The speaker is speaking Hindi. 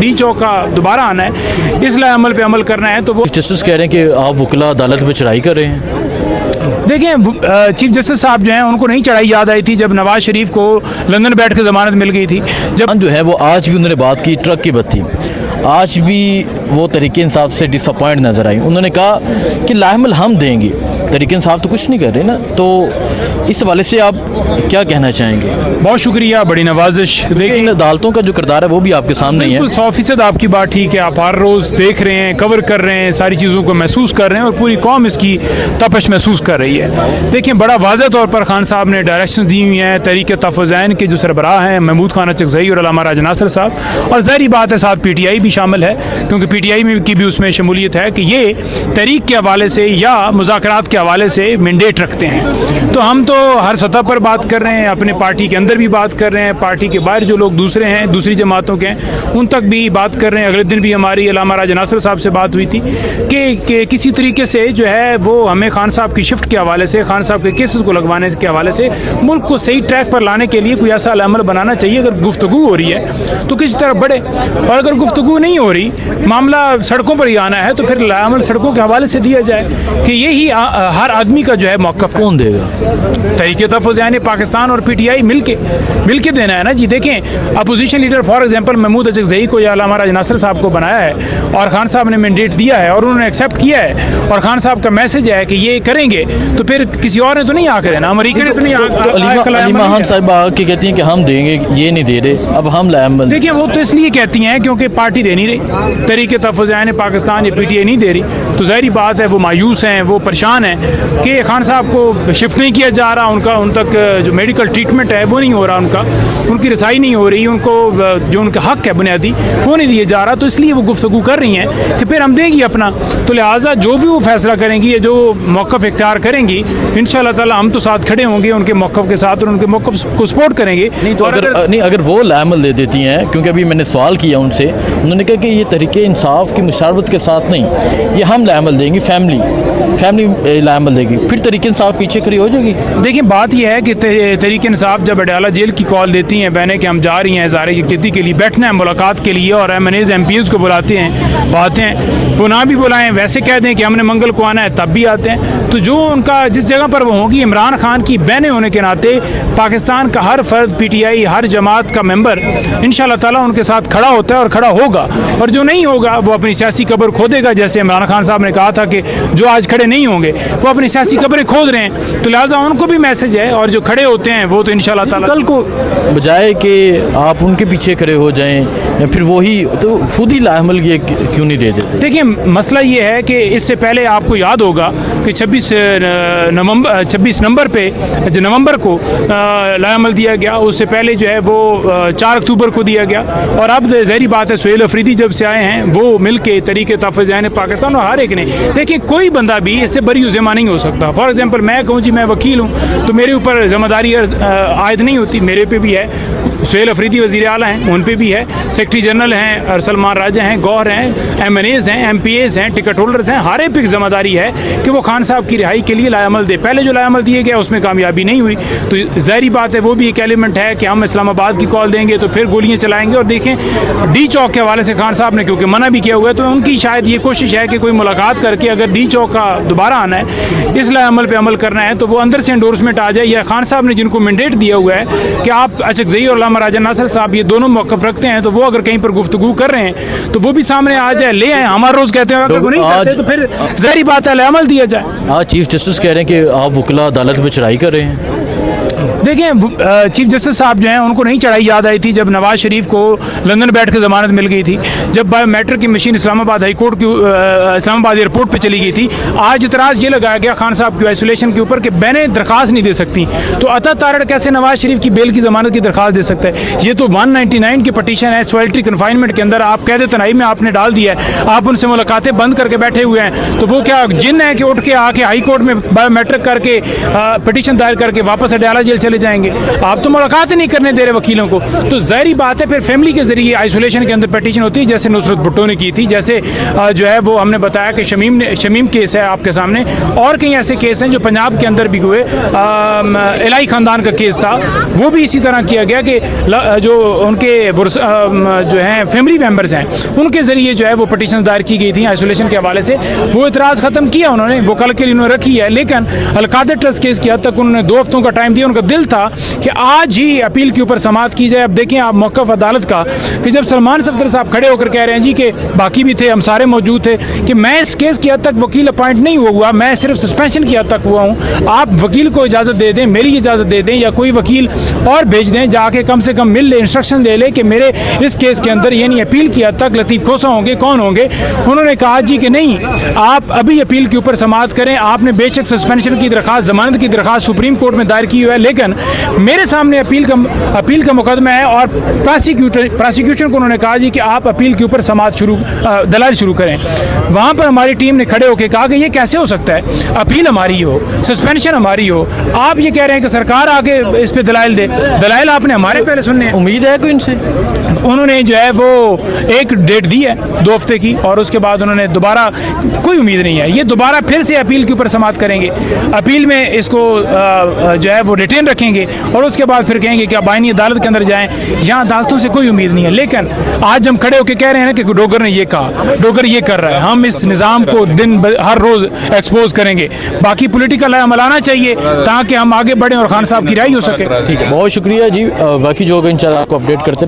डी चौक का दोबारा आना है, इस लाएअमल पे अमल करना है। तो वो जस्टिस कह रहे हैं कि आप वकला अदालत में चढ़ाई कर रहे हैं। देखिए, चीफ जस्टिस साहब जो हैं उनको नहीं चढ़ाई याद आई थी जब नवाज शरीफ को लंदन बैठ के ज़मानत मिल गई थी। जब जो है वो आज भी उन्होंने बात की ट्रक की बत्ती, आज भी वो तरीके इंसाफ से डिसअपॉइंट नज़र आई। उन्होंने कहा कि लाएअमल हम देंगे, तरीके इंसाफ तो कुछ नहीं कर रहे ना। तो इस हवाले से आप क्या कहना चाहेंगे? बहुत शुक्रिया, बड़ी नवाजिश। लेकिन अदालतों का जो किरदार है वो भी आपके सामने ही है। 100% आपकी बात ठीक है। आप हर रोज़ देख रहे हैं, कवर कर रहे हैं, सारी चीज़ों को महसूस कर रहे हैं और पूरी कौम इसकी तपश महसूस कर रही है। देखिए, बड़ा वाज़ह तौर पर खान साहब ने डायरेक्शन दी हुई हैं तहरीक तहफ़्फ़ुज़ के जो सरबराह हैं महमूद खान अचकज़ई और अल्लामा राजा नासिर साहब, और ज़ाहिर बात है साथ PTI भी शामिल है, क्योंकि PTI में की भी उसमें शमूलियत है कि ये तहरीक के हवाले से या मुज़ाकरात के हवाले से मैंडेट रखते हैं। तो हम तो हर सतह पर बात कर रहे हैं, अपने पार्टी के अंदर भी बात कर रहे हैं, पार्टी के बाहर जो लोग दूसरे हैं, दूसरी जमातों के हैं, उन तक भी बात कर रहे हैं। अगले दिन भी हमारी अल्लामा राजा नासिर साहब से बात हुई थी कि किसी तरीके से जो है वो हमें खान साहब की शिफ्ट के हवाले से, खान साहब के केसेस को लगवाने के हवाले से मुल्क को सही ट्रैक पर लाने के लिए कोई ऐसा अमल बनाना चाहिए। अगर गुफ्तगू हो रही है तो किसी तरफ बढ़े, और अगर गुफ्तगू नहीं हो रही, मामला सड़कों पर ही आना है, तो फिर अमल सड़कों के हवाले से दिया जाए कि यही हर आदमी का जो है मौक़िफ़ है। कौन देगा? तहरीक तहफ़्फ़ुज़ पाकिस्तान और PTI मिलके देना है ना जी। देखें, opposition leader for example Mahmood Achakzai को या अल्लामा राजा नासिर साहब को बनाया है और खान साहब ने मैंडेट दिया है और उन्होंने एक्सेप्ट किया है, और खान साहब का मैसेज है कि ये करेंगे, तो फिर किसी और ने तो नहीं आकर देना, अमरीका ने तो नहीं अलीमा खान साहब आके कहती हैं कि हम देंगे, ये नहीं दे रहे, अब हम लाएअमल। देखिए, वो तो इसलिए कहती हैं क्योंकि पार्टी दे नहीं रही, तहरीक तहफ़्फ़ुज़ पाकिस्तान या PTI नहीं दे रही, तो ज़ाहिर बात है वो मायूस हैं, वो परेशान हैं कि खान साहब को शिफ्ट नहीं किया जा रहा, उन तक जो मेडिकल ट्रीटमेंट है वो नहीं हो रहा, उनकी रसाई नहीं हो रही, उनको जो उनका हक है बुनियादी वो नहीं दिया जा रहा। तो इसलिए वो गुफ्तगू कर रही हैं कि फिर हम देंगी अपना, तो लिहाजा जो भी वो फैसला करेंगी, जो मौक़िफ़ इख्तियार करेंगी, इंशाअल्लाह ताला हम तो साथ खड़े होंगे उनके मौक़िफ़ के साथ और उनके मौक़िफ़ को सपोर्ट करेंगे। नहीं तो अगर वो लाएअमल दे देती हैं, क्योंकि अभी मैंने सवाल किया उनसे, उन्होंने कहा कि ये तरीके इंसाफ की मुशावरत के साथ नहीं, ये हम लाएअमल देंगी, फैमिली लाएअमल देगी, फिर तहरीक इंसाफ पीछे खड़ी हो जाएगी। देखिए, बात यह है कि तहरीक इंसाफ जब अडयाला जेल की कॉल देती हैं बहनें कि हम जा रही हैं इज़हार यकजहती के लिए, बैठना है मुलाकात के लिए, और MNAs MPs को बुलाते हैं, बातें हैं, वो ना भी बुलाएं, वैसे कह दें कि हमने मंगल को आना है, तब भी आते हैं। तो जो उनका जिस जगह पर वो होगी, इमरान खान की बहनें होने के नाते पाकिस्तान का हर फर्द, PTI हर जमात का मेंबर इंशाअल्लाह ताला उनके साथ खड़ा होता है और खड़ा होगा, और जो नहीं होगा वो अपनी सियासी कब्र खोदेगा। जैसे इमरान खान साहब ने कहा था कि जो आज खड़े नहीं होंगे वो अपनी सियासी कब्रें खोद रहे हैं, तो लिहाजा उनको भी मैसेज है, और जो खड़े होते हैं वो तो इंशाअल्लाह ताला कल को बजाय कि आप उनके पीछे खड़े हो जाएं या फिर वही तो खुद ही लाएअमल ये क्यों नहीं दे देते? देखिए, मसला ये है कि इससे पहले आपको याद होगा कि 26 नवंबर पे जो नवंबर को लाएअमल दिया गया, उससे पहले जो है वो 4 अक्टूबर को दिया गया, और अब ज़ाहिर बात है सुहेल अफरीदी जब से आए हैं वो मिल के तहरीक तहफ़्फ़ुज़ पाकिस्तान और हर एक ने, देखिए कोई बंदा भी इससे बरी ज़िम्मा नहीं हो सकता। फॉर एग्जांपल मैं कहूँ जी मैं वकील हूँ तो मेरे ऊपर ज़िम्मेदारी आयद नहीं होती, मेरे पे भी है, सुहेल अफरीदी वज़ीर आला हैं उन पे भी है, सेक्रेटरी जनरल हैं अरसलमान राजा हैं, गौहर हैं, MNAs हैं, MPAs हैं, टिकट होल्डर्स हैं, हर एक जिम्मेदारी है कि वो खान साहब की रिहाई के लिए लाएअमल दे। पहले जो लाएअमल दिए गया उसमें कामयाबी नहीं हुई, तो ज़ाहिर बात है वो भी एक एलिमेंट है कि हम इस्लामाबाद की कॉल देंगे तो फिर गोलियाँ चलाएंगे। और देखें, डी चौक के हवाले से खान साहब ने क्योंकि मना भी किया हुआ है, तो उनकी शायद ये कोशिश है कि कोई मुलाकात करके अगर डी चौक का दोबारा आना है, इस लाएअमल पे अमल करना है, तो वो अंदर से एंडोर्समेंट आ जाए, या खान साहब ने जिनको मैंडेट दिया हुआ है कि आप अचकज़ई और अल्लामा राजा नासिर साहब ये दोनों मौक़िफ़ रखते हैं, तो वो अगर कहीं पर गुफ्तगू कर रहे हैं तो वो भी सामने आ जाए, ले आए। हमारे रोज़ कहते हैं अगर वो नहीं करते तो फिर ज़ाहिर बात है अमल दिया जाए। आज चीफ जस्टिस कह रहे हैं कि आप वकला अदालत में चढ़ाई कर रहे हैं। देखिए, चीफ जस्टिस साहब जो हैं उनको नहीं चढ़ाई याद आई थी जब नवाज शरीफ को लंदन बैठ के ज़मानत मिल गई थी, जब बायोमेट्रिक की मशीन इस्लामाबाद हाई कोर्ट की इस्लामाबाद एयरपोर्ट पे चली गई थी। आज इतराज़ ये लगाया गया खान साहब की आइसोलेशन के ऊपर कि बहनें दरख्वास्त नहीं दे सकती, तो अता तारड़ कैसे नवाज शरीफ की बेल की ज़मानत की दरख्वास्त दे सकता है? ये तो 199 की पटिशन है, सॉलिटरी कन्फाइनमेंट के अंदर आप कैद तनाई में आपने डाल दिया है, आप उनसे मुलाकातें बंद करके बैठे हुए हैं, तो वो क्या जिन है कि उठ के आके हाई कोर्ट में बायोमेट्रिक करके पटिशन दायर करके वापस अडयाला जेल चले जाएंगे, आप तो मुलाकात ही नहीं करने दे रहे वकीलों को। तो ज़ाहिरी बात है फिर फैमिली के जरिए आइसोलेशन के अंदर पटिशन होती है, जैसे नुसरत भुट्टो ने की थी, जैसे जो है वो हमने बताया कि शमीम केस है आपके सामने, और कई ऐसे केस हैं जो पंजाब के अंदर भी हुए। इलाई ख़ानदान का केस था, वो भी इसी तरह किया गया कि जो उनके जो हैं फैमिली मेम्बर्स हैं उनके ज़रिए जो है वो पटिशन दायर की गई थी आइसोलेशन के हवाले से। वो इतराज़ ख़त्म किया उन्होंने, वो कल के लिए उन्होंने रखी है, लेकिन अलकादर ट्रस्ट केस की हद तक उन्होंने 2 हफ्तों का टाइम दिया। उनका दिल था कि आज ही अपील के ऊपर समाअत की जाए। अब देखें आप मौक़िफ़ अदालत का कि जब सलमान सफदर साहब खड़े होकर कह रहे हैं जी कि बाकी भी थे, हम सारे मौजूद थे, कि मैं इस केस की हद तक वकील अपॉइंट नहीं हुआ, मैं सिर्फ सस्पेंशन की हद तक हुआ हूँ, आप वकील को इजाज़त दे दें, मेरी इजाज़त दे दें, या कोई वकील और भेज दें, जाके कम से कम मिल ले, इंस्ट्रक्शन ले ले कि मेरे इस केस के अंदर यानी अपील की हद तक लतीफ़ खोसा होंगे, कौन होंगे। उन्होंने कहा जी कि नहीं, आप अभी अपील के ऊपर समाअत करें। आपने बेशक सस्पेंशन की दरख्वास्त, जमानत की दरख्वास्त सुप्रीम कोर्ट में दायर की हुई है, लेकिन मेरे सामने अपील का मुकदमा है, और प्रोसिक्यूशन को उन्होंने कहा जी कि आप अपील के ऊपर समाअत दलाल शुरू करें। वहाँ पर हमारी टीम ने खड़े होकर कहा कि ये कैसे हो सकता है, अपील हमारी हो, सस्पेंशन हमारी हो, आप ये कह रहे हैं कि सरकार आके इस पे दलाइल दे। दलाइल आपने हमारे पहले सुनने। उम्मीद है कोई इनसे? उन्होंने जो है वो एक डेट दी है 2 हफ्ते की, और उसके बाद उन्होंने दोबारा, कोई उम्मीद नहीं है, ये दोबारा फिर से अपील के ऊपर समाअत करेंगे। अपील में इसको जो है वो रिटेन रखेंगे, और उसके बाद फिर कहेंगे कि आप आईनी अदालत के अंदर जाएं। यहाँ अदालतों से कोई उम्मीद नहीं है, लेकिन आज हम खड़े होकर कह रहे हैं ना कि डोगर ने ये कहा, डोगर ये कर रहा है, हम इस निज़ाम को हर रोज़ एक्सपोज करेंगे। बाकी पॉलिटिकल अमल आना चाहिए ताकि हम आगे बढ़ें और खान साहब की राय हो सके। ठीक है, बहुत शुक्रिया जी। बाकी जो होगा इंशाल्लाह आपको अपडेट करते रहें।